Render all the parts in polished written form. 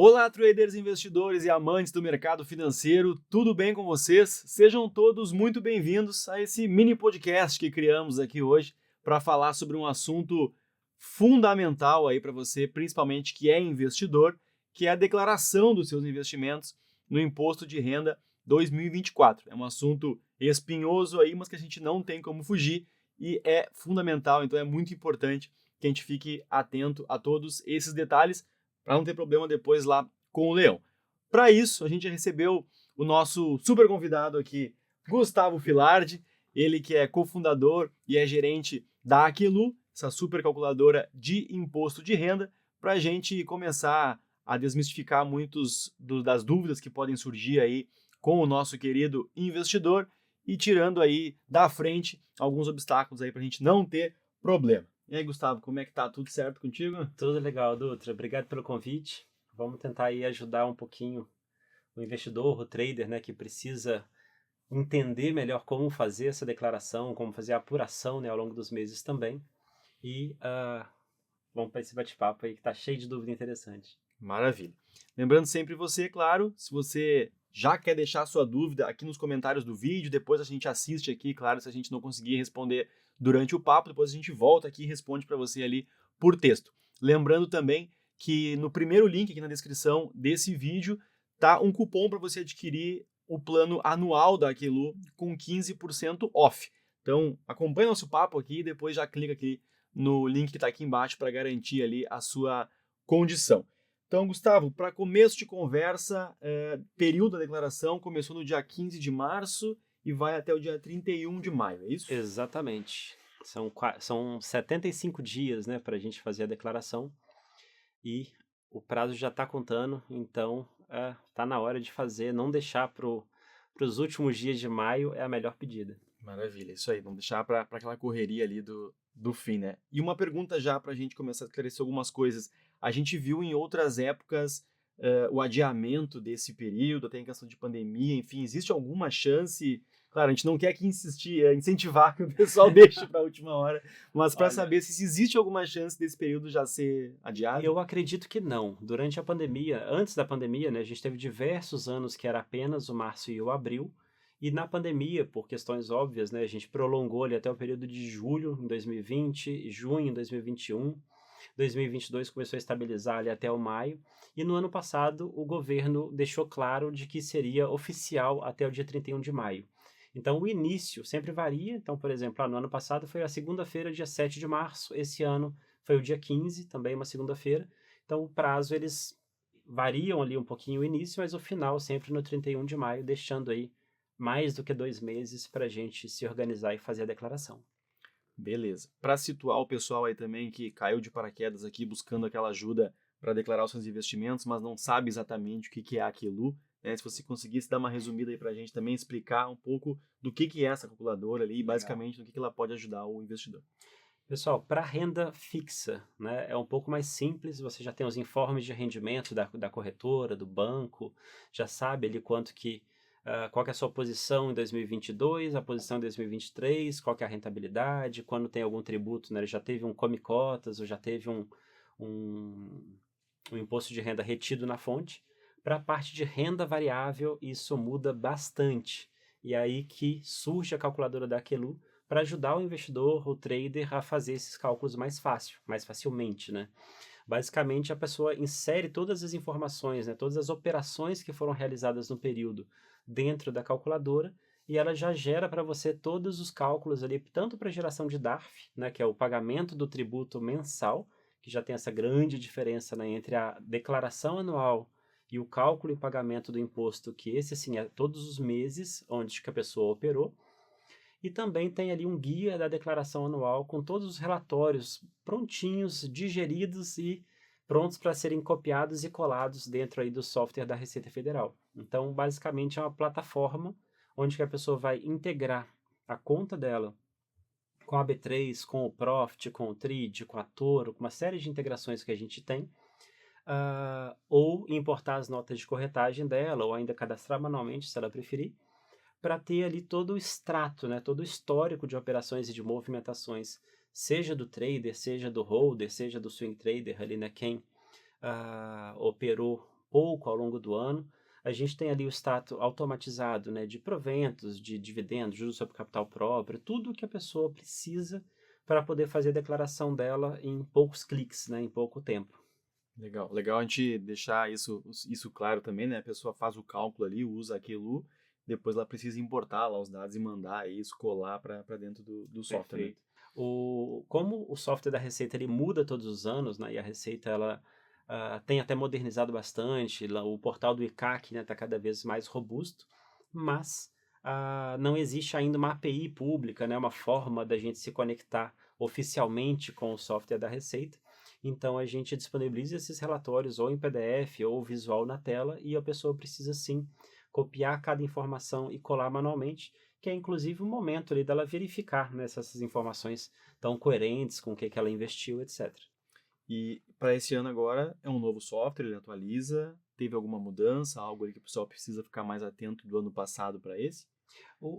Olá, traders, investidores e amantes do mercado financeiro, tudo bem com vocês? Sejam todos muito bem-vindos a esse mini podcast que criamos aqui hoje para falar sobre um assunto fundamental aí para você, principalmente que é investidor, que é a declaração dos seus investimentos no Imposto de Renda 2024. É um assunto espinhoso aí, mas que a gente não tem como fugir e é fundamental, então é muito importante que a gente fique atento a todos esses detalhes para não ter problema depois lá com o Leão. Para isso, a gente recebeu o nosso super convidado aqui, Gustavo Filardi, ele que é cofundador e é gerente da Aquelu, essa super calculadora de imposto de renda, para a gente começar a desmistificar muitos das dúvidas que podem surgir aí com o nosso querido investidor e tirando aí da frente alguns obstáculos aí para a gente não ter problema. E aí, Gustavo, como é que tá? Tudo certo contigo? Tudo legal, Dutra. Obrigado pelo convite. Vamos tentar aí ajudar um pouquinho o investidor, o trader, né, que precisa entender melhor como fazer essa declaração, como fazer a apuração, né, ao longo dos meses também. E vamos para esse bate-papo aí que tá cheio de dúvida interessante. Maravilha. Lembrando sempre você, claro, se você já quer deixar sua dúvida aqui nos comentários do vídeo, depois a gente assiste aqui, claro, se a gente não conseguir responder durante o papo, depois a gente volta aqui e responde para você ali por texto. Lembrando também que no primeiro link aqui na descrição desse vídeo tá um cupom para você adquirir o plano anual da Aquelu com 15% off. Então, acompanha nosso papo aqui e depois já clica aqui no link que está aqui embaixo para garantir ali a sua condição. Então, Gustavo, para começo de conversa, período da declaração começou no dia 15 de março e vai até o dia 31 de maio, é isso? Exatamente. São 75 dias, né, para a gente fazer a declaração e o prazo já está contando, então tá na hora de fazer, não deixar para os últimos dias de maio é a melhor pedida. Maravilha, isso aí, não deixar para aquela correria ali do fim, né? E uma pergunta já para a gente começar a esclarecer algumas coisas. A gente viu em outras épocas o adiamento desse período, até em questão de pandemia, enfim, existe alguma chance? Claro, a gente não quer que incentivar que o pessoal deixe para a última hora, mas para Olha, saber se existe alguma chance desse período já ser adiado? eu acredito que não. Durante a pandemia, antes da pandemia, né, a gente teve diversos anos que era apenas o março e o abril. E na pandemia, por questões óbvias, né, a gente prolongou ali até o período de julho em 2020, junho em 2021. 2022 começou a estabilizar ali até o maio. E no ano passado, o governo deixou claro de que seria oficial até o dia 31 de maio. Então, o início sempre varia. Então, por exemplo, no ano passado foi a segunda-feira, dia 7 de março. Esse ano foi o dia 15, também uma segunda-feira. Então, o prazo, eles variam ali um pouquinho o início, mas o final sempre no 31 de maio, deixando aí mais do que 2 meses para a gente se organizar e fazer a declaração. Beleza. Para situar o pessoal aí também que caiu de paraquedas aqui buscando aquela ajuda para declarar os seus investimentos, mas não sabe exatamente o que é aquilo, né? Se você conseguisse dar uma resumida aí para a gente também explicar um pouco do que é essa calculadora ali e Legal. basicamente no que ela pode ajudar o investidor. Pessoal, para renda fixa, né, é um pouco mais simples, você já tem os informes de rendimento da corretora, do banco, já sabe ali qual que é a sua posição em 2022, a posição em 2023, qual que é a rentabilidade, quando tem algum tributo, né, ele já teve um come cotas ou já teve um, um imposto de renda retido na fonte. Para a parte de renda variável, isso muda bastante. E é aí que surge a calculadora da Aquelu, para ajudar o investidor, o trader, a fazer esses cálculos mais facilmente, né? Basicamente, a pessoa insere todas as informações, né, todas as operações que foram realizadas no período dentro da calculadora e ela já gera para você todos os cálculos ali, tanto para geração de DARF, né, que é o pagamento do tributo mensal, que já tem essa grande diferença, né, entre a declaração anual e o cálculo e pagamento do imposto, que esse, assim, é todos os meses onde que a pessoa operou. E também tem ali um guia da declaração anual com todos os relatórios prontinhos, digeridos e prontos para serem copiados e colados dentro aí do software da Receita Federal. Então, basicamente, é uma plataforma onde que a pessoa vai integrar a conta dela com a B3, com o Profit, com o Trid, com a Toro, com uma série de integrações que a gente tem, ou importar as notas de corretagem dela, ou ainda cadastrar manualmente, se ela preferir, para ter ali todo o extrato, né, todo o histórico de operações e de movimentações, seja do trader, seja do holder, seja do swing trader ali, né, quem operou pouco ao longo do ano. A gente tem ali o status automatizado, né, de proventos, de dividendos, juros sobre capital próprio, tudo que a pessoa precisa para poder fazer a declaração dela em poucos cliques, né, em pouco tempo. Legal, legal a gente deixar isso claro também, né? A pessoa faz o cálculo ali, usa aquilo, depois ela precisa importar lá os dados e mandar isso, colar para dentro do software, né? Perfeito. Como o software da Receita ele muda todos os anos, né, e a Receita ela tem até modernizado bastante, o portal do ICAC está cada vez mais robusto, mas não existe ainda uma API pública, né, uma forma da gente se conectar oficialmente com o software da Receita. Então a gente disponibiliza esses relatórios ou em PDF ou visual na tela e a pessoa precisa sim copiar cada informação e colar manualmente, que é inclusive o momento ali dela verificar, né, se essas informações estão coerentes com o que ela investiu, etc. E para esse ano agora é um novo software, ele atualiza, teve alguma mudança, algo ali que o pessoal precisa ficar mais atento do ano passado para esse?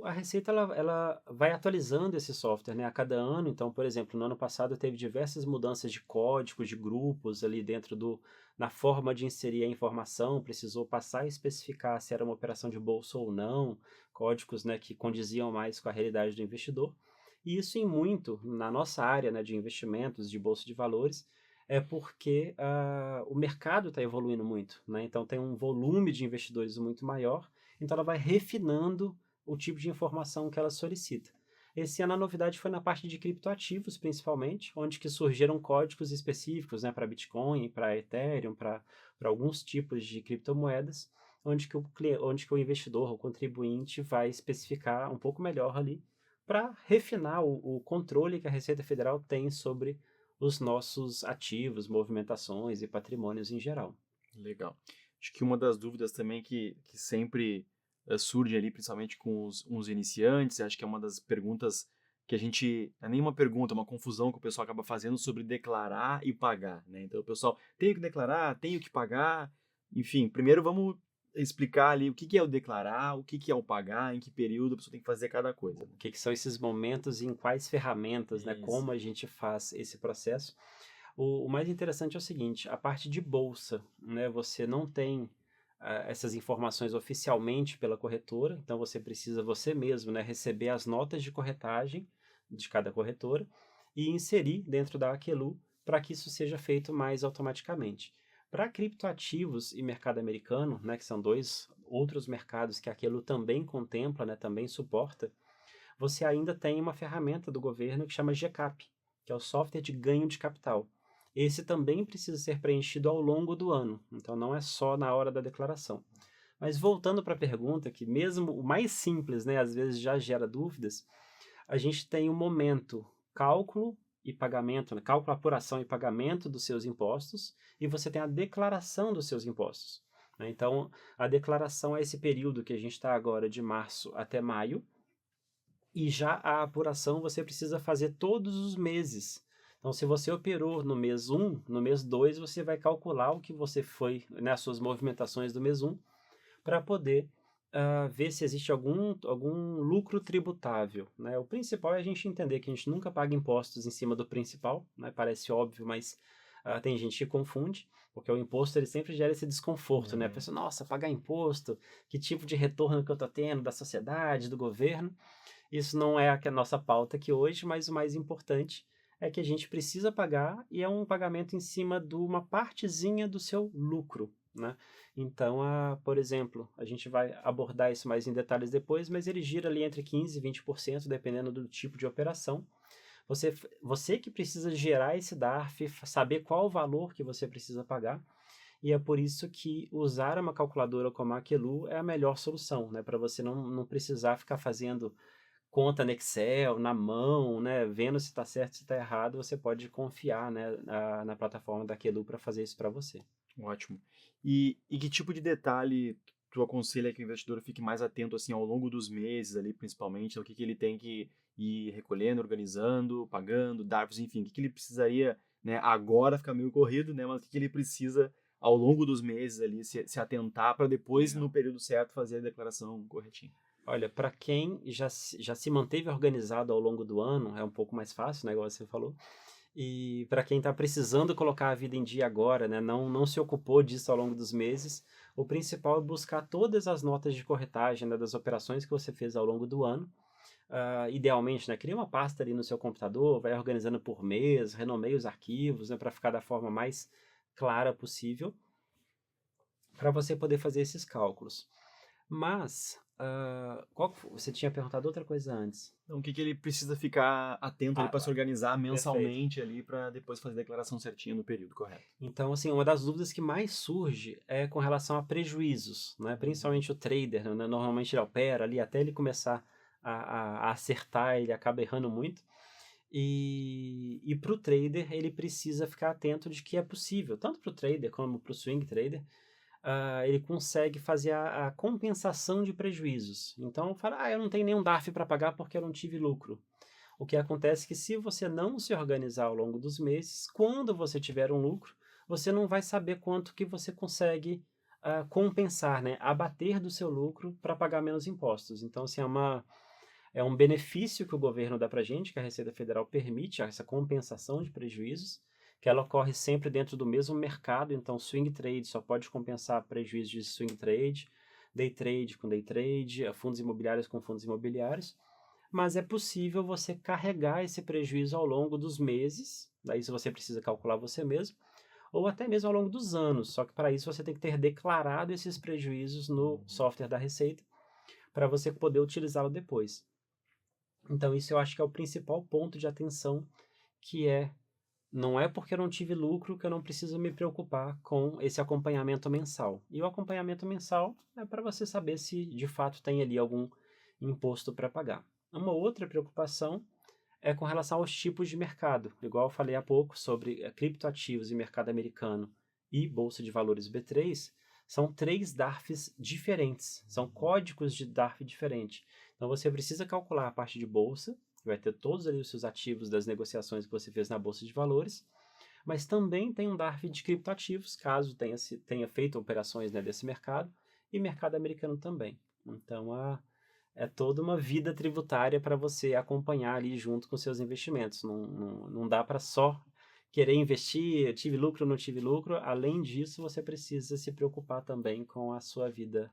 A Receita ela vai atualizando esse software, né, a cada ano. Então, por exemplo, no ano passado teve diversas mudanças de códigos, de grupos ali dentro na forma de inserir a informação, precisou passar a especificar se era uma operação de bolsa ou não, códigos, né, que condiziam mais com a realidade do investidor. E isso em muito, na nossa área, né, de investimentos, de bolsa de valores, é porque o mercado está evoluindo muito, né? Então tem um volume de investidores muito maior, então ela vai refinando o tipo de informação que ela solicita. Esse ano a novidade foi na parte de criptoativos, principalmente, onde que surgiram códigos específicos, né, para Bitcoin, para Ethereum, para alguns tipos de criptomoedas, onde que o investidor, o contribuinte, vai especificar um pouco melhor ali para refinar o controle que a Receita Federal tem sobre os nossos ativos, movimentações e patrimônios em geral. Legal. Acho que uma das dúvidas também que sempre surge ali, principalmente com os iniciantes, acho que é uma das perguntas que a gente, não é nenhuma pergunta, é uma confusão que o pessoal acaba fazendo sobre declarar e pagar, né? Então o pessoal tem que declarar, tem que pagar, enfim, primeiro vamos explicar ali o que que é o declarar, o que que é o pagar, em que período a pessoa tem que fazer cada coisa, né? O que, que são esses momentos e em quais ferramentas, né? Isso. Como a gente faz esse processo. O mais interessante é o seguinte, a parte de bolsa, né? Você não tem essas informações oficialmente pela corretora, então você precisa você mesmo, né, receber as notas de corretagem de cada corretora e inserir dentro da Aquelu para que isso seja feito mais automaticamente. Para criptoativos e mercado americano, né, que são dois outros mercados que a Aquelu também contempla, né, também suporta, você ainda tem uma ferramenta do governo que chama GCAP, que é o software de ganho de capital. Esse também precisa ser preenchido ao longo do ano, então não é só na hora da declaração. Mas voltando para a pergunta, que mesmo o mais simples, né, às vezes já gera dúvidas, a gente tem o momento cálculo e pagamento, né, cálculo, apuração e pagamento dos seus impostos, e você tem a declaração dos seus impostos, né? Então, a declaração é esse período que a gente está agora de março até maio, e já a apuração você precisa fazer todos os meses. Então, se você operou no mês 1, no mês 2 você vai calcular o que você foi, né, as suas movimentações do mês 1, para poder ver se existe algum lucro tributável, né? O principal é a gente entender que a gente nunca paga impostos em cima do principal, né? Parece óbvio, mas tem gente que confunde, porque o imposto ele sempre gera esse desconforto, né? A pessoa, nossa, pagar imposto, que tipo de retorno que eu estou tendo da sociedade, do governo? Isso não é a nossa pauta aqui hoje, mas o mais importante é que a gente precisa pagar e é um pagamento em cima de uma partezinha do seu lucro, né? Então, por exemplo, a gente vai abordar isso mais em detalhes depois, mas ele gira ali entre 15% e 20%, dependendo do tipo de operação. Você que precisa gerar esse DARF, saber qual o valor que você precisa pagar, e é por isso que usar uma calculadora como a Aquelu é a melhor solução, né? Para você não precisar ficar fazendo conta no Excel, na mão, né, vendo se está certo, se está errado, você pode confiar, né, na plataforma da Aquelu para fazer isso para você. Ótimo. E que tipo de detalhe tu aconselha que o investidor fique mais atento assim ao longo dos meses ali, principalmente, o que que ele tem que ir recolhendo, organizando, pagando, DARFs, enfim, o que que ele precisaria, né, agora fica meio corrido, né, mas o que que ele precisa ao longo dos meses ali se atentar para depois, no período certo, fazer a declaração corretinha. Olha, para quem já se manteve organizado ao longo do ano, é um pouco mais fácil, né, igual você falou. E para quem está precisando colocar a vida em dia agora, né, não se ocupou disso ao longo dos meses, o principal é buscar todas as notas de corretagem, né, das operações que você fez ao longo do ano. Idealmente, né, cria uma pasta ali no seu computador, vai organizando por mês, renomeia os arquivos, né, para ficar da forma mais clara possível, para você poder fazer esses cálculos. Mas, você tinha perguntado outra coisa antes. Então, o que ele precisa ficar atento ali Ah, para se organizar Perfeito. mensalmente ali para depois fazer a declaração certinha no período correto? Então, assim, uma das dúvidas que mais surge é com relação a prejuízos, né? Principalmente o trader, né? Normalmente ele opera ali, até ele começar a acertar, ele acaba errando muito. E para o trader, ele precisa ficar atento de que é possível, tanto para o trader como para o swing trader, ele consegue fazer a compensação de prejuízos. Então, fala, eu não tenho nenhum DARF para pagar porque eu não tive lucro. O que acontece é que se você não se organizar ao longo dos meses, quando você tiver um lucro, você não vai saber quanto que você consegue compensar, né? Abater do seu lucro para pagar menos impostos. Então, assim, é um benefício que o governo dá para a gente, que a Receita Federal permite essa compensação de prejuízos, que ela ocorre sempre dentro do mesmo mercado. Então, swing trade só pode compensar prejuízos de swing trade, day trade com day trade, fundos imobiliários com fundos imobiliários. Mas é possível você carregar esse prejuízo ao longo dos meses, daí se você precisa calcular você mesmo, ou até mesmo ao longo dos anos. Só que para isso você tem que ter declarado esses prejuízos no software da Receita, para você poder utilizá-lo depois. Então, isso eu acho que é o principal ponto de atenção, que não é porque eu não tive lucro que eu não preciso me preocupar com esse acompanhamento mensal. E o acompanhamento mensal é para você saber se de fato tem ali algum imposto para pagar. Uma outra preocupação é com relação aos tipos de mercado. Igual eu falei há pouco sobre criptoativos e mercado americano e Bolsa de Valores B3, são 3 DARFs diferentes, são códigos de DARF diferentes. Então você precisa calcular a parte de bolsa, que vai ter todos ali os seus ativos das negociações que você fez na Bolsa de Valores, mas também tem um DARF de criptoativos, caso tenha feito operações, né, desse mercado, e mercado americano também. Então, é toda uma vida tributária para você acompanhar ali junto com seus investimentos. Não dá para só querer investir, tive lucro ou não tive lucro. Além disso, você precisa se preocupar também com a sua vida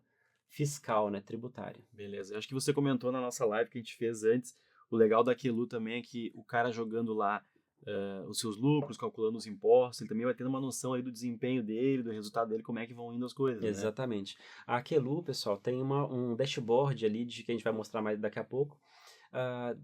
fiscal, né, tributária. Beleza. Acho que você comentou na nossa live que a gente fez antes, o legal da Quelu também é que o cara jogando lá os seus lucros, calculando os impostos, ele também vai tendo uma noção ali do desempenho dele, do resultado dele, como é que vão indo as coisas, né? Exatamente. A Aquelu, pessoal, tem um dashboard ali que a gente vai mostrar mais daqui a pouco,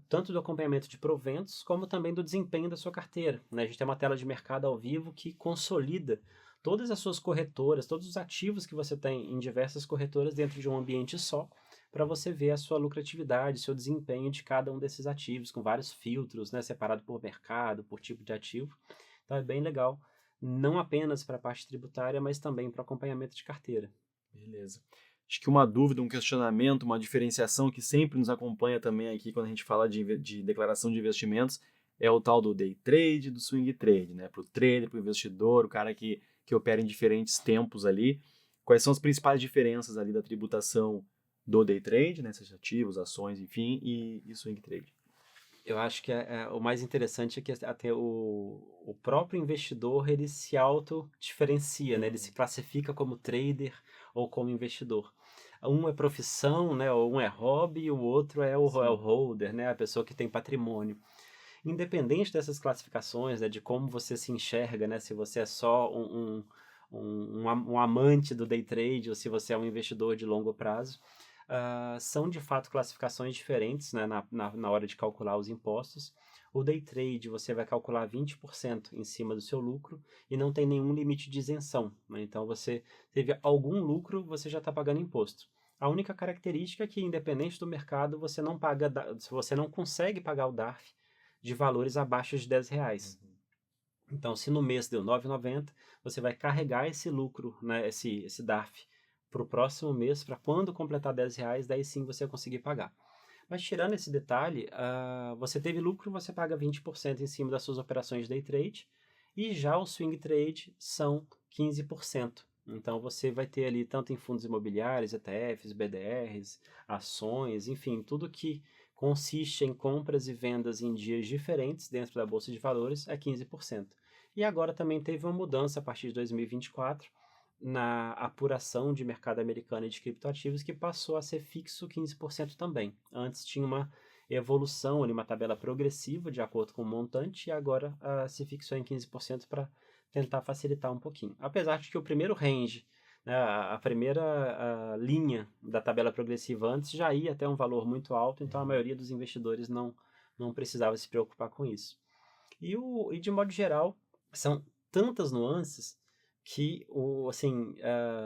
tanto do acompanhamento de proventos, como também do desempenho da sua carteira, né? A gente tem uma tela de mercado ao vivo que consolida todas as suas corretoras, todos os ativos que você tem em diversas corretoras dentro de um ambiente só, para você ver a sua lucratividade, seu desempenho de cada um desses ativos, com vários filtros, né? Separado por mercado, por tipo de ativo. Então é bem legal, não apenas para a parte tributária, mas também para acompanhamento de carteira. Beleza. Acho que uma dúvida, um questionamento, uma diferenciação que sempre nos acompanha também aqui quando a gente fala de declaração de investimentos é o tal do day trade e do swing trade, né? Para o trader, para o investidor, o cara que opera em diferentes tempos ali. Quais são as principais diferenças ali da tributação do day trade, né? Seja ativos, ações, enfim, e swing trade? Eu acho que o mais interessante é que até o próprio investidor ele se auto-diferencia, né? Ele se classifica como trader ou como investidor. Um é profissão, né? Ou um é hobby, e o outro é o Sim. holder, né? A pessoa que tem patrimônio. Independente dessas classificações, né? De como você se enxerga, né? Se você é só um amante do day trade ou se você é um investidor de longo prazo, são de fato classificações diferentes, né, na hora de calcular os impostos. O day trade você vai calcular 20% em cima do seu lucro e não tem nenhum limite de isenção, né? Então você teve algum lucro, você já está pagando imposto. A única característica é que, independente do mercado, você não consegue pagar o DARF de valores abaixo de R$ 10. Então, se no mês deu R$ 9,90, você vai carregar esse lucro, né, esse DARF, para o próximo mês, para quando completar R$ 10, daí sim você conseguir pagar. Mas tirando esse detalhe, você teve lucro, você paga 20% em cima das suas operações de day trade, e já o swing trade são 15%. Então você vai ter ali tanto em fundos imobiliários, ETFs, BDRs, ações, enfim, tudo que consiste em compras e vendas em dias diferentes dentro da Bolsa de Valores, é 15%. E agora também teve uma mudança a partir de 2024 na apuração de mercado americano e de criptoativos, que passou a ser fixo 15% também. Antes tinha uma evolução ali, uma tabela progressiva de acordo com o montante, e agora se fixou em 15% para tentar facilitar um pouquinho. Apesar de que o primeiro range, né, a primeira linha da tabela progressiva antes já ia até um valor muito alto, então a maioria dos investidores não precisava se preocupar com isso. E de modo geral, são tantas nuances que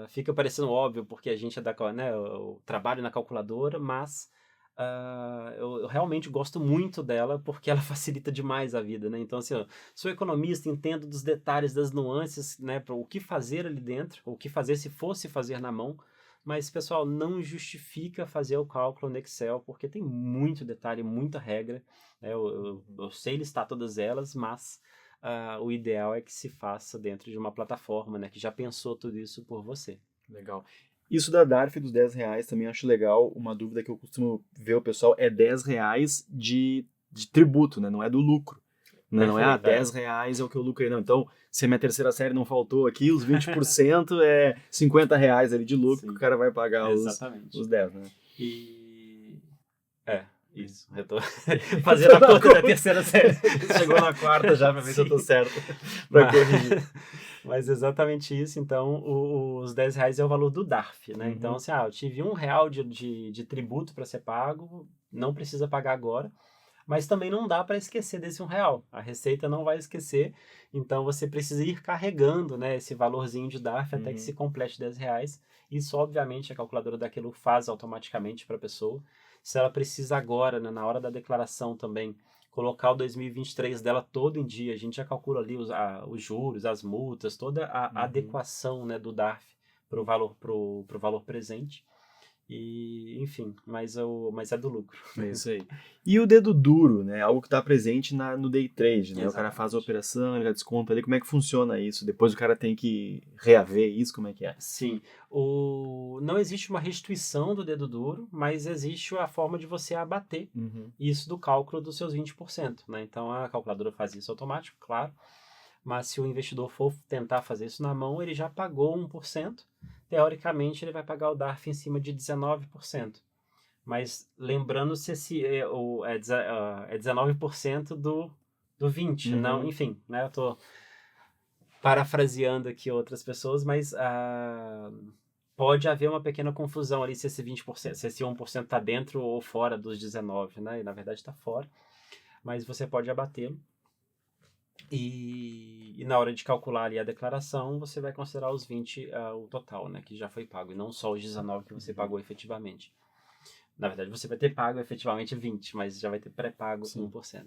fica parecendo óbvio porque a gente né, eu trabalho na calculadora, mas eu realmente gosto muito dela porque ela facilita demais a vida, né? Então, assim, sou economista, entendo dos detalhes, das nuances, né, para o que fazer ali dentro, o que fazer se fosse fazer na mão, mas, pessoal, não justifica fazer o cálculo no Excel porque tem muito detalhe, muita regra, né? Eu sei listar todas elas, mas o ideal é que se faça dentro de uma plataforma, né, que já pensou tudo isso por você. Legal. Isso da DARF dos R$10 também acho legal. Uma dúvida que eu costumo ver o pessoal é R$10 de tributo, né? Não é do lucro. Né? Não é R$10 é o que eu lucrei. Não. Então, se a minha terceira série não faltou aqui, os 20% é R$50 ali de lucro. Sim. Que o cara vai pagar os 10, né? Isso, eu tô fazendo a conta da terceira série. Chegou na quarta já pra ver se eu tô certo. Pra corrigir. Mas exatamente isso, então os R$10 é o valor do DARF, né? Então, assim, eu tive R$1 de tributo para ser pago, não precisa pagar agora, mas também não dá para esquecer desse R$1. A Receita não vai esquecer, então você precisa ir carregando, né, esse valorzinho de DARF até que se complete R$10. Isso, obviamente, a calculadora daquilo faz automaticamente para a pessoa. Se ela precisa agora, né, na hora da declaração também, colocar o 2023 dela todo em dia, a gente já calcula ali os juros, as multas, toda a adequação, né, do DARF para o valor presente. E, enfim, mas é do lucro. É isso aí. E o dedo duro, né? Algo que está presente no day trade, né? Exatamente. O cara faz a operação, ele já desconta ali. Como é que funciona isso? Depois o cara tem que reaver isso? Como é que é? Sim. Não existe uma restituição do dedo duro, mas existe a forma de você abater isso do cálculo dos seus 20%, né? Então a calculadora faz isso automático, claro. Mas se o investidor for tentar fazer isso na mão, ele já pagou 1%. Teoricamente, ele vai pagar o DARF em cima de 19%. Mas lembrando se é 19% do 20%. Não, enfim, né? Eu estou parafraseando aqui outras pessoas, mas pode haver uma pequena confusão ali se esse 20%, se esse 1% está dentro ou fora dos 19%, né? E na verdade está fora. Mas você pode abatê-lo. E na hora de calcular ali a declaração, você vai considerar os 20, o total, né, que já foi pago, e não só os 19 que você pagou efetivamente. Na verdade, você vai ter pago efetivamente 20, mas já vai ter pré-pago 1%.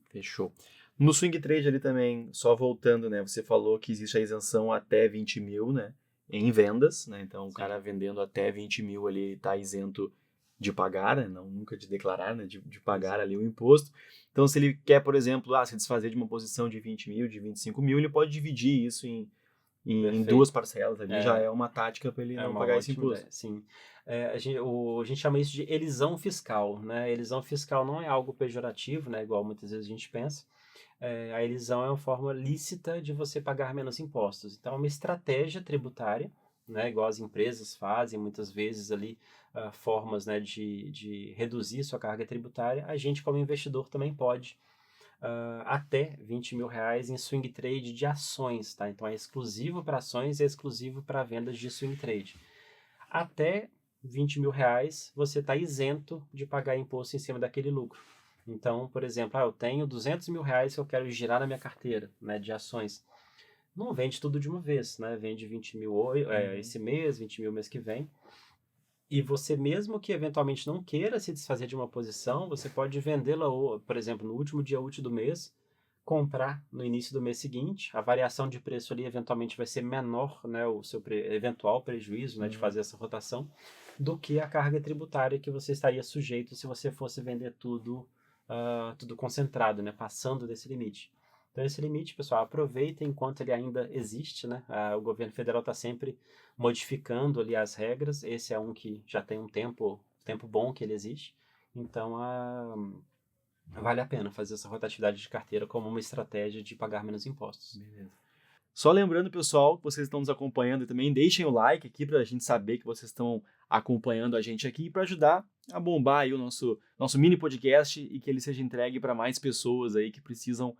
Fechou. No swing trade ali também, só voltando, né, você falou que existe a isenção até 20 mil, né, em vendas, né, então o cara vendendo até 20 mil ali está isento de pagar, né? Não nunca de declarar, né? De pagar ali o imposto. Então, se ele quer, por exemplo, se desfazer de uma posição de 20 mil, de 25 mil, ele pode dividir isso em duas parcelas ali, já é uma tática para ele não pagar esse imposto. Ideia, sim. A gente chama isso de elisão fiscal, né? Elisão fiscal não é algo pejorativo, né? Igual muitas vezes a gente pensa. A elisão é uma forma lícita de você pagar menos impostos. Então, é uma estratégia tributária, né, igual as empresas fazem muitas vezes ali, formas, né, de reduzir sua carga tributária. A gente, como investidor, também pode até 20 mil reais em swing trade de ações, tá? Então é exclusivo para ações e é exclusivo para vendas de swing trade. Até 20 mil reais você está isento de pagar imposto em cima daquele lucro. Então, por exemplo, eu tenho 200 mil reais que eu quero girar na minha carteira, né, de ações. Não vende tudo de uma vez, né? Vende 20 mil esse mês, 20 mil mês que vem. E você, mesmo que eventualmente não queira se desfazer de uma posição, você pode vendê-la, por exemplo, no último dia útil do mês, comprar no início do mês seguinte. A variação de preço ali eventualmente vai ser menor, né? O seu eventual prejuízo, né, de fazer essa rotação, do que a carga tributária que você estaria sujeito se você fosse vender tudo concentrado, né? Passando desse limite. Então, esse limite, pessoal, aproveita enquanto ele ainda existe, né? O governo federal está sempre modificando ali as regras. Esse é um que já tem um tempo bom que ele existe. Então, vale a pena fazer essa rotatividade de carteira como uma estratégia de pagar menos impostos. Beleza. Só lembrando, pessoal, que vocês estão nos acompanhando e também deixem o like aqui para a gente saber que vocês estão acompanhando a gente aqui para ajudar a bombar aí o nosso mini podcast e que ele seja entregue para mais pessoas aí que precisam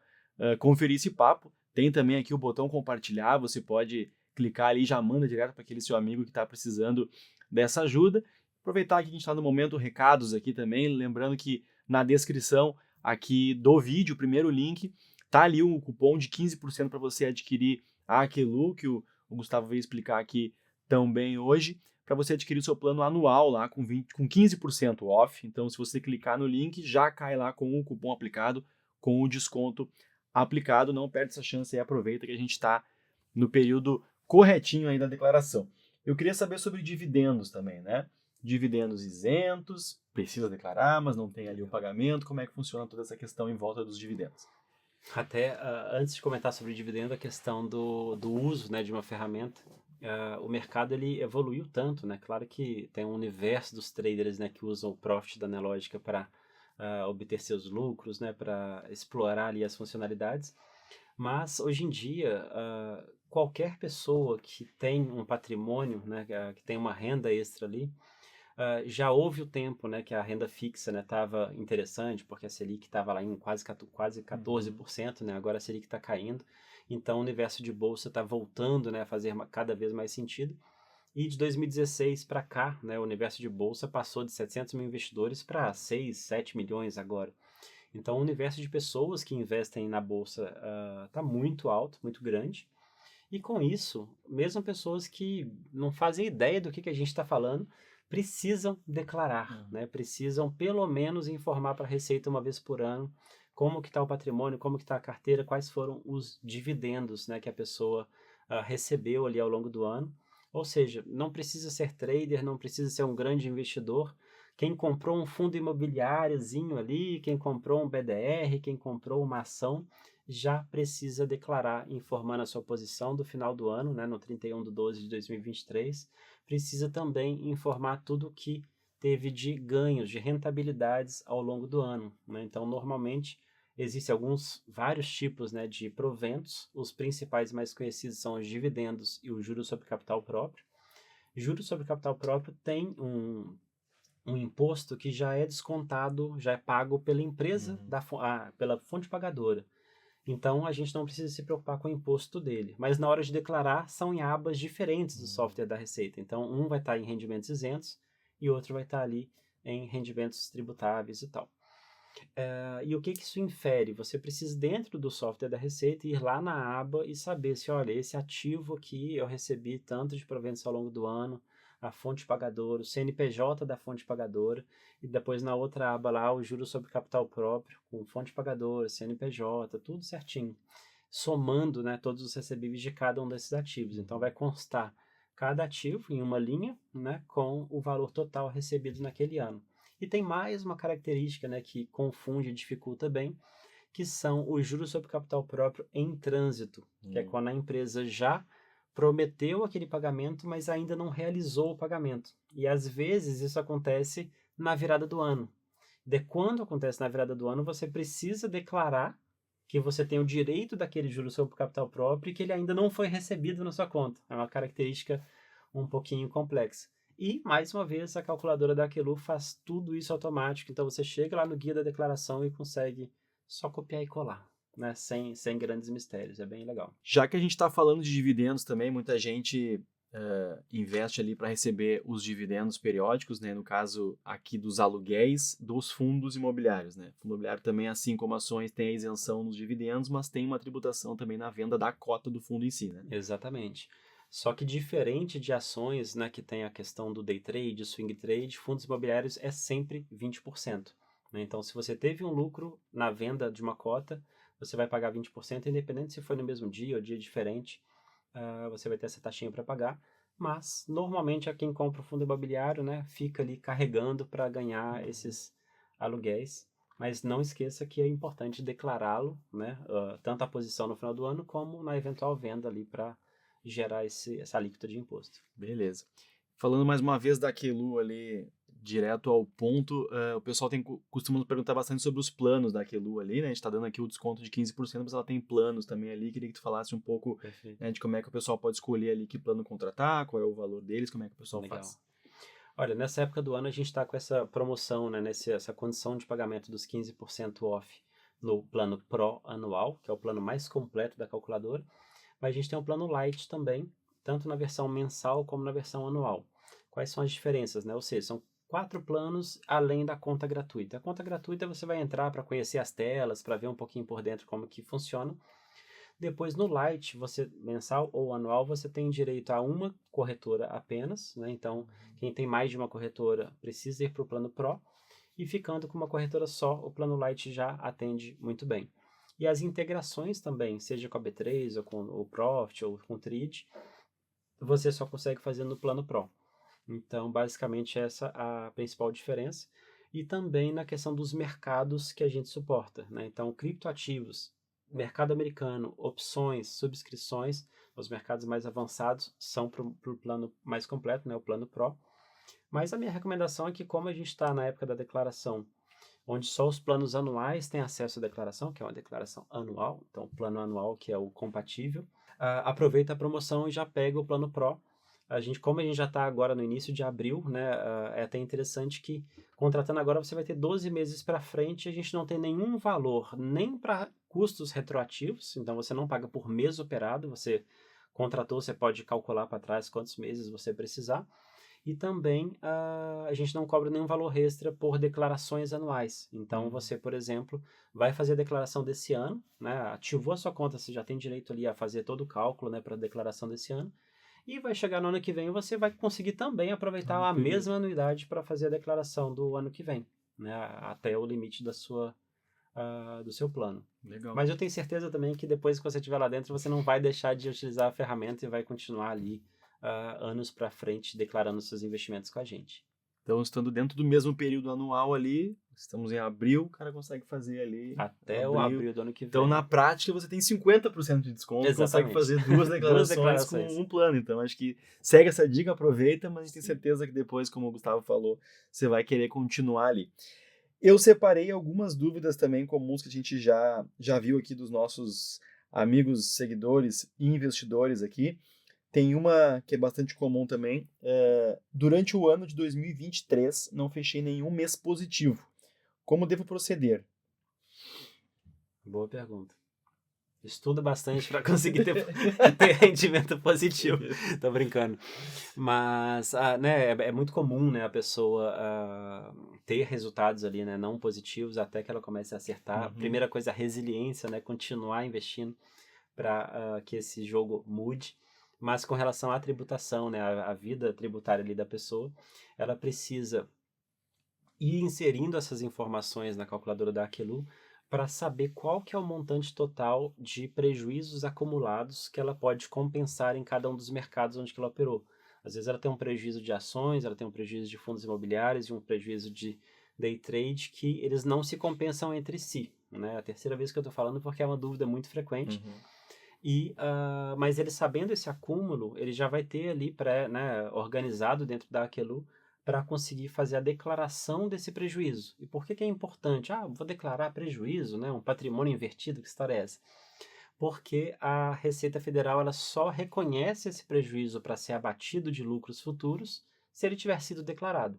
conferir esse papo. Tem também aqui o botão compartilhar, você pode clicar ali e já manda direto para aquele seu amigo que está precisando dessa ajuda. Aproveitar que a gente está no momento recados aqui também, lembrando que na descrição aqui do vídeo, o primeiro link, tá ali um cupom de 15% para você adquirir a Aquelu, que o Gustavo veio explicar aqui também hoje, para você adquirir o seu plano anual lá com 15% off. Então, se você clicar no link, já cai lá com o cupom aplicado, com o desconto aplicado. Não perde essa chance e aproveita que a gente está no período corretinho aí da declaração. Eu queria saber sobre dividendos também, né? Dividendos isentos, precisa declarar, mas não tem ali o pagamento. Como é que funciona toda essa questão em volta dos dividendos? Até antes de comentar sobre dividendo, a questão do uso, né, de uma ferramenta, o mercado ele evoluiu tanto, né? Claro que tem um universo dos traders, né, que usam o profit da Nelogica para obter seus lucros, né, para explorar ali as funcionalidades. Mas hoje em dia, qualquer pessoa que tem um patrimônio, né, que tem uma renda extra ali, já houve o tempo, né, que a renda fixa, né, estava interessante, porque a Selic estava lá em quase 14%, né, agora a Selic está caindo, então o universo de bolsa está voltando, né, a fazer cada vez mais sentido. E de 2016 para cá, né, o universo de bolsa passou de 700 mil investidores para 6, 7 milhões agora. Então o universo de pessoas que investem na bolsa está muito alto, muito grande. E com isso, mesmo pessoas que não fazem ideia do que a gente está falando, precisam declarar, né? Precisam pelo menos informar para a Receita uma vez por ano como que está o patrimônio, como que está a carteira, quais foram os dividendos, né, que a pessoa recebeu ali ao longo do ano. Ou seja, não precisa ser trader, não precisa ser um grande investidor. Quem comprou um fundo imobiliáriozinho ali, quem comprou um BDR, quem comprou uma ação, já precisa declarar, informando a sua posição do final do ano, né, no 31/12/2023. Precisa também informar tudo o que teve de ganhos, de rentabilidades ao longo do ano, né? Então, normalmente, existem vários tipos, né, de proventos. Os principais mais conhecidos são os dividendos e o juros sobre capital próprio. Juros sobre capital próprio tem um imposto que já é descontado, já é pago pela empresa, pela fonte pagadora. Então, a gente não precisa se preocupar com o imposto dele. Mas na hora de declarar, são em abas diferentes do software da Receita. Então, um vai estar em rendimentos isentos e outro vai estar ali em rendimentos tributáveis e tal. E o que isso infere? Você precisa, dentro do software da Receita, ir lá na aba e saber se, olha, esse ativo aqui eu recebi tanto de proventos ao longo do ano, a fonte pagadora, o CNPJ da fonte pagadora, e depois na outra aba lá o juros sobre capital próprio, com fonte pagadora, CNPJ, tudo certinho, somando, né, todos os recebíveis de cada um desses ativos. Então vai constar cada ativo em uma linha, né, com o valor total recebido naquele ano. E tem mais uma característica, né, que confunde e dificulta bem, que são os juros sobre capital próprio em trânsito, que é quando a empresa já prometeu aquele pagamento, mas ainda não realizou o pagamento. E às vezes isso acontece na virada do ano. Quando acontece na virada do ano, você precisa declarar que você tem o direito daquele juros sobre capital próprio e que ele ainda não foi recebido na sua conta. É uma característica um pouquinho complexa. E, mais uma vez, a calculadora da Aquelu faz tudo isso automático. Então, você chega lá no guia da declaração e consegue só copiar e colar, né? Sem grandes mistérios. É bem legal. Já que a gente está falando de dividendos também, muita gente investe ali para receber os dividendos periódicos, né? No caso aqui dos aluguéis dos fundos imobiliários, né? O fundo imobiliário também, assim como ações, tem a isenção nos dividendos, mas tem uma tributação também na venda da cota do fundo em si, né? Exatamente. Só que diferente de ações, né, que tem a questão do day trade, swing trade, fundos imobiliários é sempre 20%. Né? Então, se você teve um lucro na venda de uma cota, você vai pagar 20%, independente se foi no mesmo dia ou dia diferente, você vai ter essa taxinha para pagar. Mas, normalmente, a quem compra o fundo imobiliário, né, fica ali carregando para ganhar esses aluguéis. Mas não esqueça que é importante declará-lo, né, tanto a posição no final do ano, como na eventual venda ali para gerar essa alíquota de imposto. Beleza. Falando mais uma vez da Aquelu ali, direto ao ponto, o pessoal costuma perguntar bastante sobre os planos da Aquelu ali, né? A gente tá dando aqui o desconto de 15%, mas ela tem planos também ali. Queria que tu falasse um pouco, né, de como é que o pessoal pode escolher ali que plano contratar, qual é o valor deles, como é que o pessoal faz. Olha, nessa época do ano a gente está com essa promoção, né, essa condição de pagamento dos 15% off no plano Pro anual, que é o plano mais completo da calculadora, mas a gente tem um plano Lite também, tanto na versão mensal como na versão anual. Quais são as diferenças, né? Ou seja, são 4 planos além da conta gratuita. A conta gratuita você vai entrar para conhecer as telas, para ver um pouquinho por dentro como que funciona. Depois no Lite, você mensal ou anual, você tem direito a uma corretora apenas, né? Então, quem tem mais de uma corretora precisa ir para o plano Pro, e ficando com uma corretora só, o plano Lite já atende muito bem. E as integrações também, seja com a B3, ou com o Profit, ou com o Trid, você só consegue fazer no plano Pro. Então, basicamente, essa é a principal diferença. E também na questão dos mercados que a gente suporta, né? Então, criptoativos, mercado americano, opções, subscrições, os mercados mais avançados são para o plano mais completo, né? O plano Pro. Mas a minha recomendação é que, como a gente está na época da declaração, onde só os planos anuais têm acesso à declaração, que é uma declaração anual, então o plano anual que é o compatível, aproveita a promoção e já pega o plano Pro. Como a gente já está agora no início de abril, né, é até interessante que contratando agora você vai ter 12 meses para frente e a gente não tem nenhum valor nem para custos retroativos, então você não paga por mês operado, você contratou, você pode calcular para trás quantos meses você precisar. E também a gente não cobra nenhum valor extra por declarações anuais. Então, você, por exemplo, vai fazer a declaração desse ano, né? Ativou a sua conta, você já tem direito ali a fazer todo o cálculo, né, para a declaração desse ano. E vai chegar no ano que vem, você vai conseguir também aproveitar a mesma anuidade para fazer a declaração do ano que vem, né? Até o limite do seu plano. Legal. Mas eu tenho certeza também que depois que você estiver lá dentro, você não vai deixar de utilizar a ferramenta e vai continuar ali anos para frente declarando seus investimentos com a gente. Então, estando dentro do mesmo período anual ali, estamos em abril, o cara consegue fazer ali... Até o abril do ano que vem. Então, na prática, você tem 50% de desconto. Exatamente. Consegue fazer duas declarações com um plano. Então, acho que segue essa dica, aproveita, mas a gente tem certeza que depois, como o Gustavo falou, você vai querer continuar ali. Eu separei algumas dúvidas também comuns que a gente já viu aqui dos nossos amigos, seguidores e investidores aqui. Tem uma que é bastante comum também. Durante o ano de 2023, não fechei nenhum mês positivo. Como devo proceder? Boa pergunta. Estuda bastante para conseguir ter rendimento positivo. Tô brincando. Mas né, é muito comum, né, a pessoa ter resultados ali, né, não positivos até que ela comece a acertar. Primeira coisa, a resiliência, né, continuar investindo para que esse jogo mude. Mas com relação à tributação, né, a vida tributária ali da pessoa, ela precisa ir inserindo essas informações na calculadora da Aquelu para saber qual que é o montante total de prejuízos acumulados que ela pode compensar em cada um dos mercados onde que ela operou. Às vezes ela tem um prejuízo de ações, ela tem um prejuízo de fundos imobiliários e um prejuízo de day trade que eles não se compensam entre si, né? A terceira vez que eu estou falando porque é uma dúvida muito frequente. Mas ele sabendo esse acúmulo, ele já vai ter ali organizado dentro da Aquelu para conseguir fazer a declaração desse prejuízo. E por que é importante? Vou declarar prejuízo, né? Um patrimônio invertido, que história é essa? Porque a Receita Federal ela só reconhece esse prejuízo para ser abatido de lucros futuros se ele tiver sido declarado.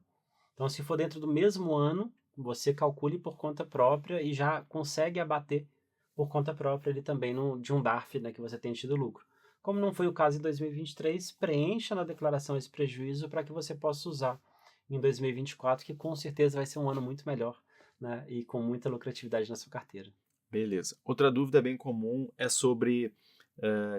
Então, se for dentro do mesmo ano, você calcule por conta própria e já consegue abater por conta própria ele também de um DARF, né, que você tenha tido lucro. Como não foi o caso em 2023, preencha na declaração esse prejuízo para que você possa usar em 2024, que com certeza vai ser um ano muito melhor, né, e com muita lucratividade na sua carteira. Beleza. Outra dúvida bem comum é sobre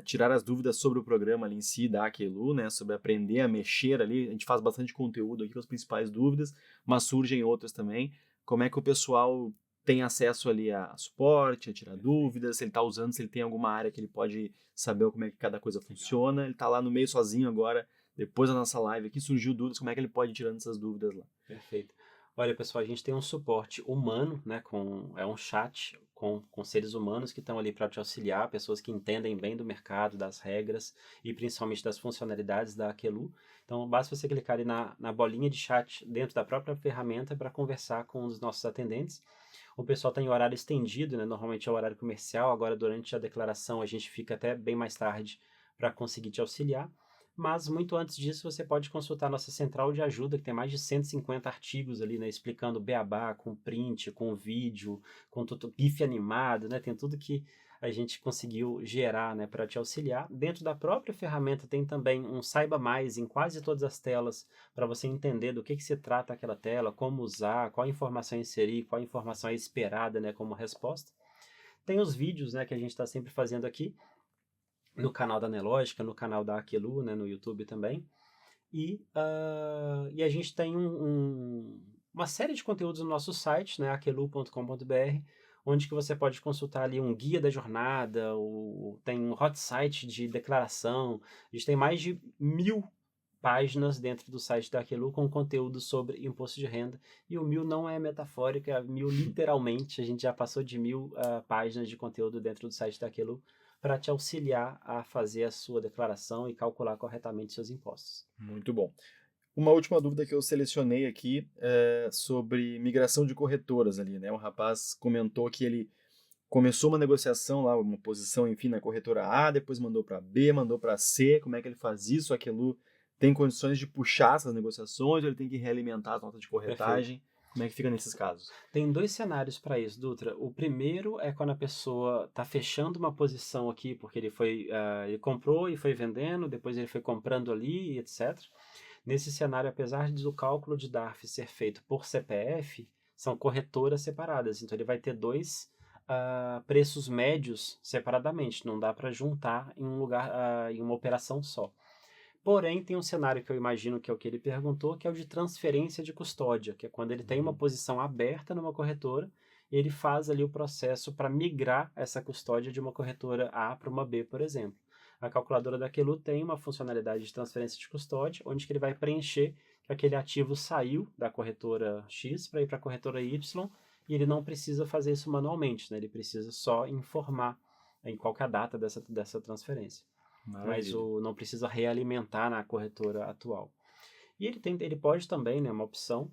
tirar as dúvidas sobre o programa ali em si da Aquelu, né, sobre aprender a mexer ali. A gente faz bastante conteúdo aqui com as principais dúvidas, mas surgem outras também. Como é que o pessoal tem acesso ali a suporte, a tirar dúvidas, se ele está usando, se ele tem alguma área que ele pode saber como é que cada coisa funciona. Ele está lá no meio sozinho agora, depois da nossa live aqui, surgiu dúvidas, como é que ele pode ir tirando essas dúvidas lá? Perfeito. Olha, pessoal, a gente tem um suporte humano, né, é um chat com seres humanos que estão ali para te auxiliar, pessoas que entendem bem do mercado, das regras e principalmente das funcionalidades da Aquelu. Então, basta você clicar ali na bolinha de chat dentro da própria ferramenta para conversar com um dos nossos atendentes. O pessoal está em horário estendido, né, normalmente é o horário comercial, agora durante a declaração a gente fica até bem mais tarde para conseguir te auxiliar. Mas muito antes disso, você pode consultar nossa central de ajuda, que tem mais de 150 artigos ali, né, explicando beabá, com print, com vídeo, com GIF animado, né, tem tudo que a gente conseguiu gerar, né, para te auxiliar. Dentro da própria ferramenta tem também um Saiba Mais em quase todas as telas, para você entender do que se trata aquela tela, como usar, qual informação inserir, qual informação é esperada, né, como resposta. Tem os vídeos, né, que a gente está sempre fazendo aqui, no canal da Nelógica, no canal da Aquelu, né, no YouTube também. E a gente tem uma série de conteúdos no nosso site, né, aquelu.com.br, onde que você pode consultar ali um guia da jornada, tem um hot site de declaração. A gente tem mais de 1000 páginas dentro do site da Aquelu com conteúdo sobre imposto de renda. E o 1000 não é metafórico, é 1000 literalmente. A gente já passou de 1000 páginas de conteúdo dentro do site da Aquelu para te auxiliar a fazer a sua declaração e calcular corretamente seus impostos. Muito bom. Uma última dúvida que eu selecionei aqui é sobre migração de corretoras ali, né? Um rapaz comentou que ele começou uma negociação lá, uma posição, enfim, na corretora A, depois mandou para B, mandou para C. Como é que ele faz isso? Aquilo tem condições de puxar essas negociações ou ele tem que realimentar as notas de corretagem? Perfeito. Como é que fica nesses casos? Tem 2 cenários para isso, Dutra. O primeiro é quando a pessoa está fechando uma posição aqui, porque ele comprou e foi vendendo, depois ele foi comprando ali, etc. Nesse cenário, apesar do cálculo de DARF ser feito por CPF, são corretoras separadas. Então, ele vai ter 2 preços médios separadamente. Não dá para juntar em um lugar, em uma operação só. Porém, tem um cenário que eu imagino que é o que ele perguntou, que é o de transferência de custódia, que é quando ele tem uma posição aberta numa corretora, e ele faz ali o processo para migrar essa custódia de uma corretora A para uma B, por exemplo. A calculadora da Aquelu tem uma funcionalidade de transferência de custódia, onde que ele vai preencher que aquele ativo saiu da corretora X para ir para a corretora Y, e ele não precisa fazer isso manualmente, né? Ele precisa só informar em qual que é a data dessa transferência. Mas Maravilha. não precisa realimentar na corretora atual. E ele pode também, né, uma opção,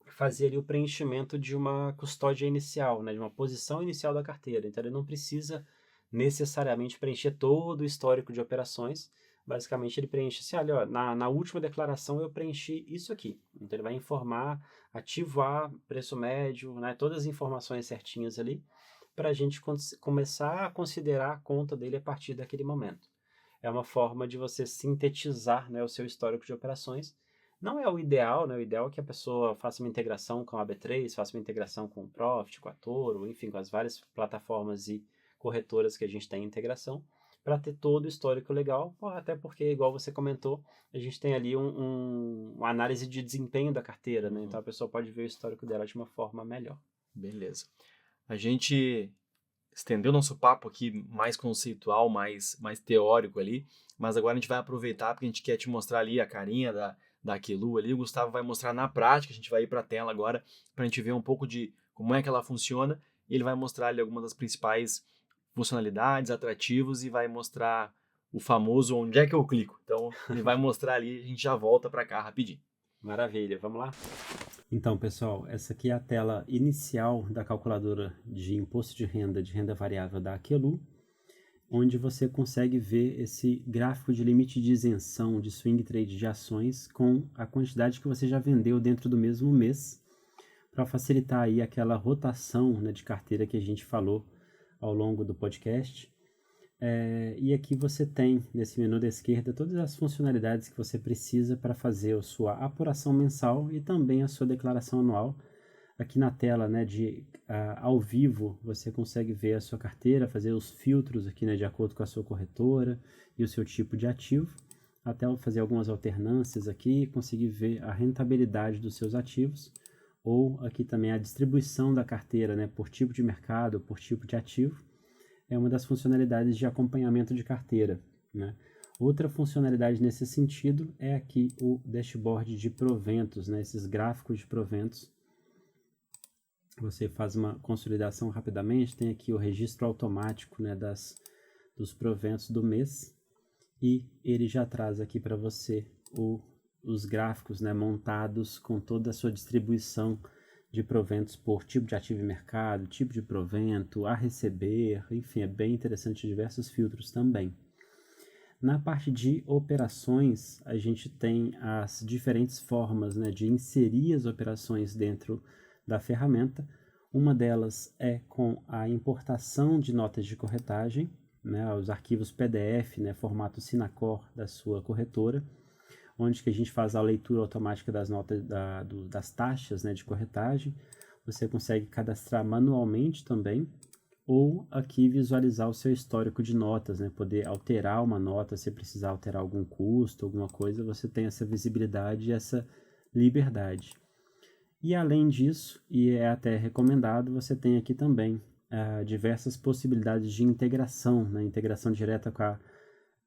fazer ali o preenchimento de uma custódia inicial, né, de uma posição inicial da carteira. Então ele não precisa necessariamente preencher todo o histórico de operações. Basicamente ele preenche assim, olha, ó, na última declaração eu preenchi isso aqui. Então ele vai informar ativo A, preço médio, né, todas as informações certinhas ali, para a gente começar a considerar a conta dele a partir daquele momento. É uma forma de você sintetizar, né, o seu histórico de operações. Não é o ideal, né? O ideal é que a pessoa faça uma integração com a B3, faça uma integração com o Profit, com a Toro, enfim, com as várias plataformas e corretoras que a gente tem em integração, para ter todo o histórico legal, até porque, igual você comentou, a gente tem ali uma análise de desempenho da carteira, né? Então a pessoa pode ver o histórico dela de uma forma melhor. Beleza. A gente estendeu nosso papo aqui mais conceitual, mais teórico ali, mas agora a gente vai aproveitar porque a gente quer te mostrar ali a carinha da Aquelu ali. O Gustavo vai mostrar na prática, a gente vai ir para a tela agora para a gente ver um pouco de como é que ela funciona e ele vai mostrar ali algumas das principais funcionalidades, atrativos e vai mostrar o famoso onde é que eu clico. Então ele vai mostrar ali, a gente já volta para cá rapidinho. Maravilha, vamos lá? Então, pessoal, essa aqui é a tela inicial da calculadora de imposto de renda variável da Aquelu, onde você consegue ver esse gráfico de limite de isenção de swing trade de ações com a quantidade que você já vendeu dentro do mesmo mês, para facilitar aí aquela rotação, né, de carteira que a gente falou ao longo do podcast. E aqui você tem, nesse menu da esquerda, todas as funcionalidades que você precisa para fazer a sua apuração mensal e também a sua declaração anual. Aqui na tela, né, ao vivo, você consegue ver a sua carteira, fazer os filtros aqui, né, de acordo com a sua corretora e o seu tipo de ativo, até fazer algumas alternâncias aqui, conseguir ver a rentabilidade dos seus ativos, ou aqui também a distribuição da carteira, né, por tipo de mercado, por tipo de ativo. É uma das funcionalidades de acompanhamento de carteira, né? Outra funcionalidade nesse sentido é aqui o dashboard de proventos, né? Esses gráficos de proventos você faz uma consolidação rapidamente, tem aqui o registro automático, né, dos proventos do mês, e ele já traz aqui para você os gráficos, né, montados com toda a sua distribuição de proventos por tipo de ativo em mercado, tipo de provento, a receber, enfim, é bem interessante, diversos filtros também. Na parte de operações, a gente tem as diferentes formas, né, de inserir as operações dentro da ferramenta. Uma delas é com a importação de notas de corretagem, né, os arquivos PDF, né, formato Sinacor da sua corretora, onde que a gente faz a leitura automática das notas das taxas, né, de corretagem. Você consegue cadastrar manualmente também, ou aqui visualizar o seu histórico de notas, né, poder alterar uma nota, se precisar alterar algum custo, alguma coisa, você tem essa visibilidade e essa liberdade. E além disso, e é até recomendado, você tem aqui também diversas possibilidades de integração, né? Integração direta com a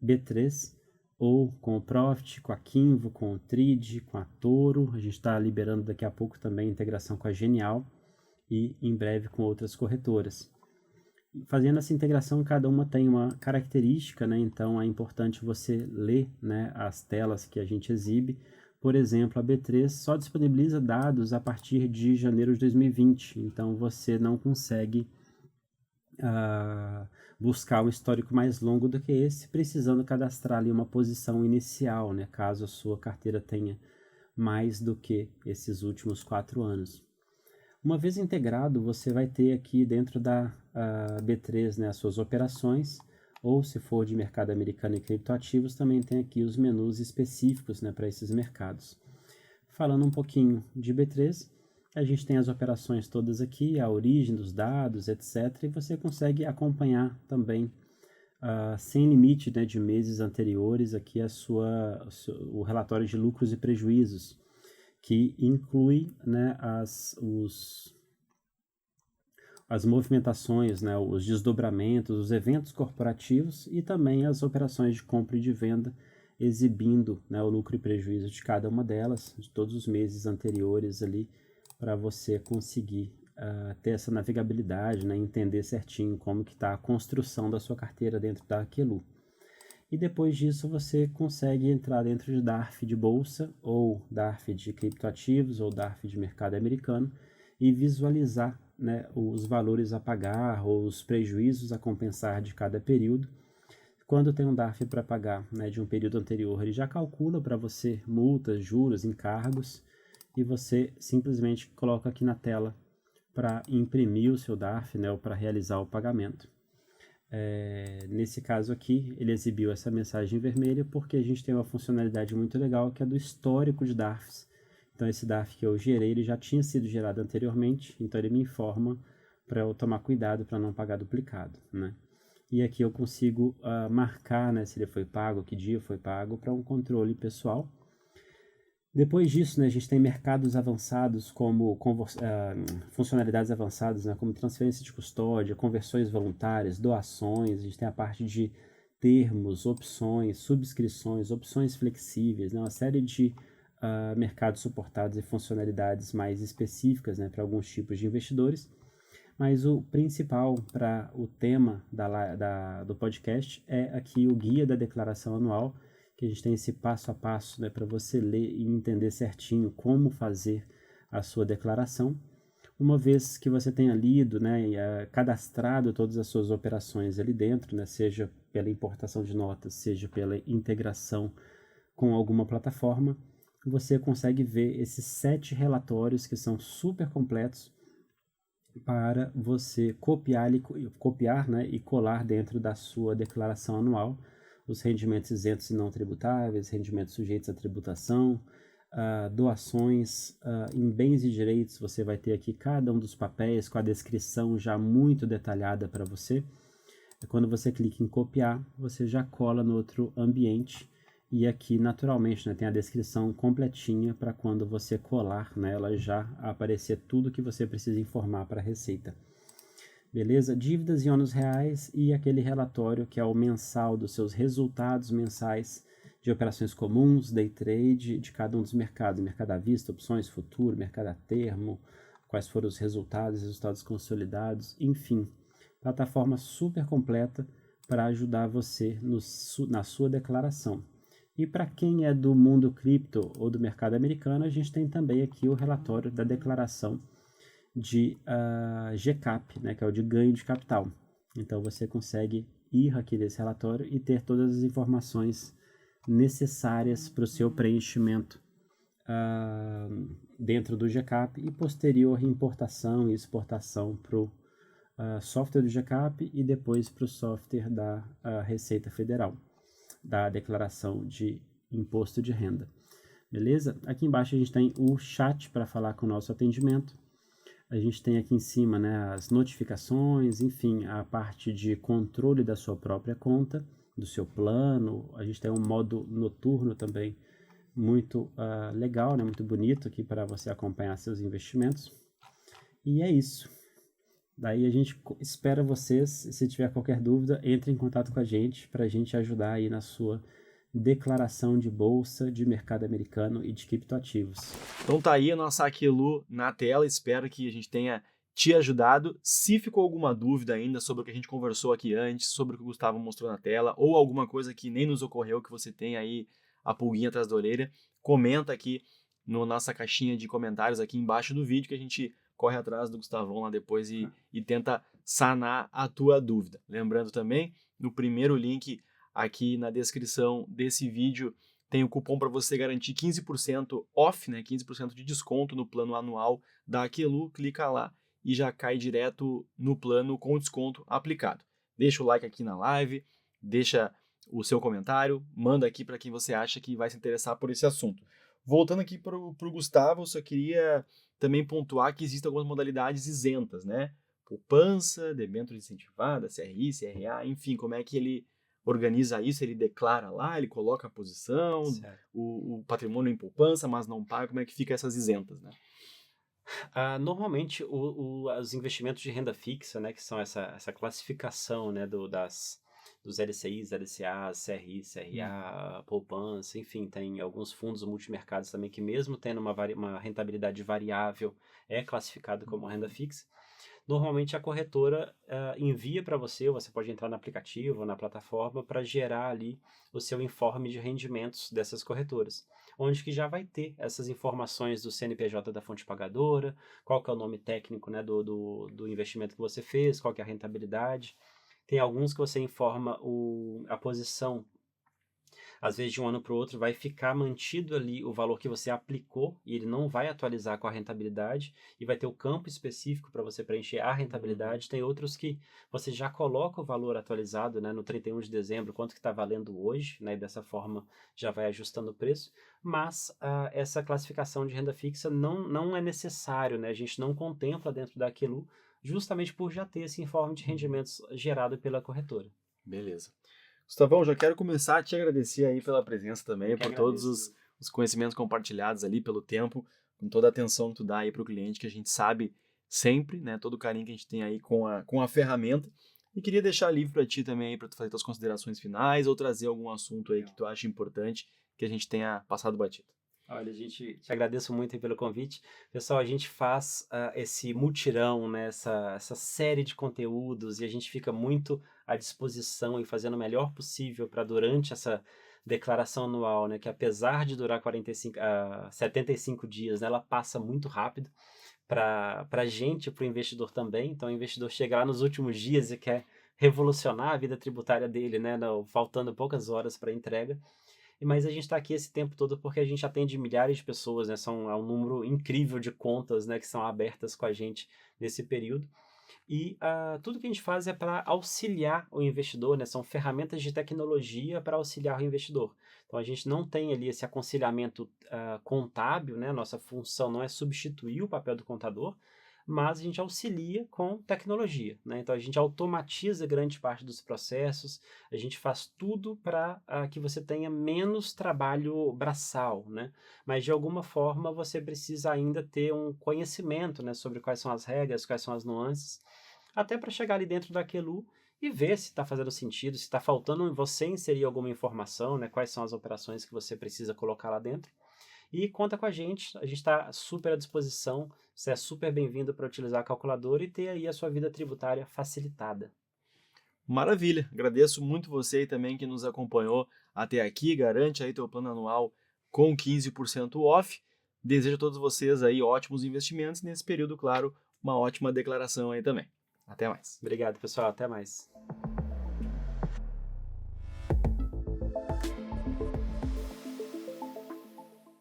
B3, ou com o Profit, com a Kinvo, com o Trid, com a Toro. A gente está liberando daqui a pouco também a integração com a Genial e em breve com outras corretoras. Fazendo essa integração, cada uma tem uma característica, né? Então é importante você ler, né, as telas que a gente exibe. Por exemplo, a B3 só disponibiliza dados a partir de janeiro de 2020, então você não consegue buscar um histórico mais longo do que esse, precisando cadastrar ali uma posição inicial, né, caso a sua carteira tenha mais do que esses últimos 4 anos. Uma vez integrado, você vai ter aqui dentro da B3, né, as suas operações, ou se for de mercado americano e criptoativos, também tem aqui os menus específicos, né, para esses mercados. Falando um pouquinho de B3, a gente tem as operações todas aqui, a origem dos dados, etc. E você consegue acompanhar também, sem limite, né, de meses anteriores, aqui o relatório de lucros e prejuízos, que inclui, né, as movimentações, né, os desdobramentos, os eventos corporativos e também as operações de compra e de venda, exibindo, né, o lucro e prejuízo de cada uma delas, de todos os meses anteriores ali, para você conseguir ter essa navegabilidade, né, entender certinho como que está a construção da sua carteira dentro da Aquelu. E depois disso você consegue entrar dentro de DARF de bolsa, ou DARF de criptoativos, ou DARF de mercado americano, e visualizar, né, os valores a pagar ou os prejuízos a compensar de cada período. Quando tem um DARF para pagar, né, de um período anterior, ele já calcula para você multas, juros, encargos, e você simplesmente coloca aqui na tela para imprimir o seu DARF, né, ou para realizar o pagamento. Nesse caso aqui, ele exibiu essa mensagem vermelha porque a gente tem uma funcionalidade muito legal que é do histórico de DARFs. Então esse DARF que eu gerei, ele já tinha sido gerado anteriormente, então ele me informa para eu tomar cuidado para não pagar duplicado, né? E aqui eu consigo marcar, né, se ele foi pago, que dia foi pago, para um controle pessoal. Depois disso, né, a gente tem mercados avançados como funcionalidades avançadas, né, como transferência de custódia, conversões voluntárias, doações. A gente tem a parte de termos, opções, subscrições, opções flexíveis, né, uma série de mercados suportados e funcionalidades mais específicas, né, para alguns tipos de investidores. Mas o principal para o tema do podcast é aqui o guia da declaração anual, que a gente tem esse passo a passo, né, para você ler e entender certinho como fazer a sua declaração. Uma vez que você tenha lido, né, e cadastrado todas as suas operações ali dentro, né, seja pela importação de notas, seja pela integração com alguma plataforma, você consegue ver esses 7 relatórios que são super completos para você copiar, né, e colar dentro da sua declaração anual os rendimentos isentos e não tributáveis, rendimentos sujeitos à tributação, doações em bens e direitos. Você vai ter aqui cada um dos papéis com a descrição já muito detalhada para você. Quando você clica em copiar, você já cola no outro ambiente, e aqui naturalmente, né, tem a descrição completinha para quando você colar nela já aparecer tudo que você precisa informar para a Receita. Beleza? Dívidas e ônus reais e aquele relatório que é o mensal dos seus resultados mensais de operações comuns, day trade, de cada um dos mercados, mercado à vista, opções, futuro, mercado a termo, quais foram os resultados consolidados, enfim. Plataforma super completa para ajudar você na sua declaração. E para quem é do mundo cripto ou do mercado americano, a gente tem também aqui o relatório da declaração de GCAP, né, que é o de ganho de capital. Então você consegue ir aqui nesse relatório e ter todas as informações necessárias para o seu preenchimento dentro do GCAP e posterior importação e exportação para o software do GCAP e depois para o software da Receita Federal, da declaração de imposto de renda. Beleza? Aqui embaixo a gente tem o chat para falar com o nosso atendimento. A gente tem aqui em cima, né, as notificações, enfim, a parte de controle da sua própria conta, do seu plano. A gente tem um modo noturno também muito legal, né, muito bonito aqui para você acompanhar seus investimentos. E é isso. Daí a gente espera vocês, se tiver qualquer dúvida, entre em contato com a gente para a gente ajudar aí na sua declaração de bolsa, de mercado americano e de criptoativos. Então tá aí a nossa Aquelu na tela, espero que a gente tenha te ajudado. Se ficou alguma dúvida ainda sobre o que a gente conversou aqui antes, sobre o que o Gustavo mostrou na tela, ou alguma coisa que nem nos ocorreu, que você tem aí a pulguinha atrás da orelha, comenta aqui na nossa caixinha de comentários aqui embaixo do vídeo que a gente corre atrás do Gustavão lá depois e tenta sanar a tua dúvida. Lembrando também, no primeiro link aqui na descrição desse vídeo tem o cupom para você garantir 15% off, né, 15% de desconto no plano anual da Aquelu. Clica lá e já cai direto no plano com desconto aplicado. Deixa o like aqui na live, deixa o seu comentário, manda aqui para quem você acha que vai se interessar por esse assunto. Voltando aqui para o Gustavo, eu só queria também pontuar que existem algumas modalidades isentas, né? Poupança, debênture incentivada, CRI, CRA, enfim, como é que ele organiza isso, ele declara lá, ele coloca a posição, o patrimônio em poupança, mas não paga, como é que fica essas isentas, né? Normalmente, os investimentos de renda fixa, né, que são essa classificação, né, dos LCIs, LCAs, CRI, CRA, poupança, enfim, tem alguns fundos multimercados também que mesmo tendo uma rentabilidade variável, é classificado como renda fixa. Normalmente a corretora envia para você, ou você pode entrar no aplicativo ou na plataforma para gerar ali o seu informe de rendimentos dessas corretoras, onde que já vai ter essas informações do CNPJ da fonte pagadora, qual que é o nome técnico, né, do investimento que você fez, qual que é a rentabilidade. Tem alguns que você informa a posição, às vezes de um ano para o outro vai ficar mantido ali o valor que você aplicou e ele não vai atualizar com a rentabilidade e vai ter o campo específico para você preencher a rentabilidade. Tem outros que você já coloca o valor atualizado, né, no 31 de dezembro, quanto que está valendo hoje, né, e dessa forma já vai ajustando o preço, mas essa classificação de renda fixa não é necessário, né, a gente não contempla dentro daquilo justamente por já ter esse informe de rendimentos gerado pela corretora. Beleza. Gustavão, já quero começar a te agradecer aí pela presença também, por todos os conhecimentos compartilhados ali, pelo tempo, com toda a atenção que tu dá aí para o cliente, que a gente sabe sempre, né, todo o carinho que a gente tem aí com a ferramenta. E queria deixar livre para ti também aí para tu fazer tuas considerações finais ou trazer algum assunto aí que tu acha importante que a gente tenha passado batido. Olha, a gente te agradeço muito aí pelo convite. Pessoal, a gente faz esse mutirão, né, essa série de conteúdos e a gente fica muito à disposição e fazendo o melhor possível para durante essa declaração anual, né, que apesar de durar 75 dias, né, ela passa muito rápido para a gente, para o investidor também. Então, o investidor chega lá nos últimos dias e quer revolucionar a vida tributária dele, né, faltando poucas horas para a entrega. Mas a gente está aqui esse tempo todo porque a gente atende milhares de pessoas, né? É um número incrível de contas, né, que são abertas com a gente nesse período. E tudo que a gente faz é para auxiliar o investidor, né? São ferramentas de tecnologia para auxiliar o investidor. Então a gente não tem ali esse aconselhamento contábil, né? Nossa função não é substituir o papel do contador, mas a gente auxilia com tecnologia, né? Então a gente automatiza grande parte dos processos, a gente faz tudo para que você tenha menos trabalho braçal, né? Mas de alguma forma você precisa ainda ter um conhecimento, né, sobre quais são as regras, quais são as nuances, até para chegar ali dentro daquilo e ver se está fazendo sentido, se está faltando você inserir alguma informação, né, quais são as operações que você precisa colocar lá dentro. E conta com a gente está super à disposição. você é super bem-vindo para utilizar a calculadora e ter aí a sua vida tributária facilitada. Maravilha, agradeço muito você aí também que nos acompanhou até aqui, garante aí teu plano anual com 15% off. Desejo a todos vocês aí ótimos investimentos nesse período, claro, uma ótima declaração aí também. Até mais. Obrigado, pessoal. Até mais.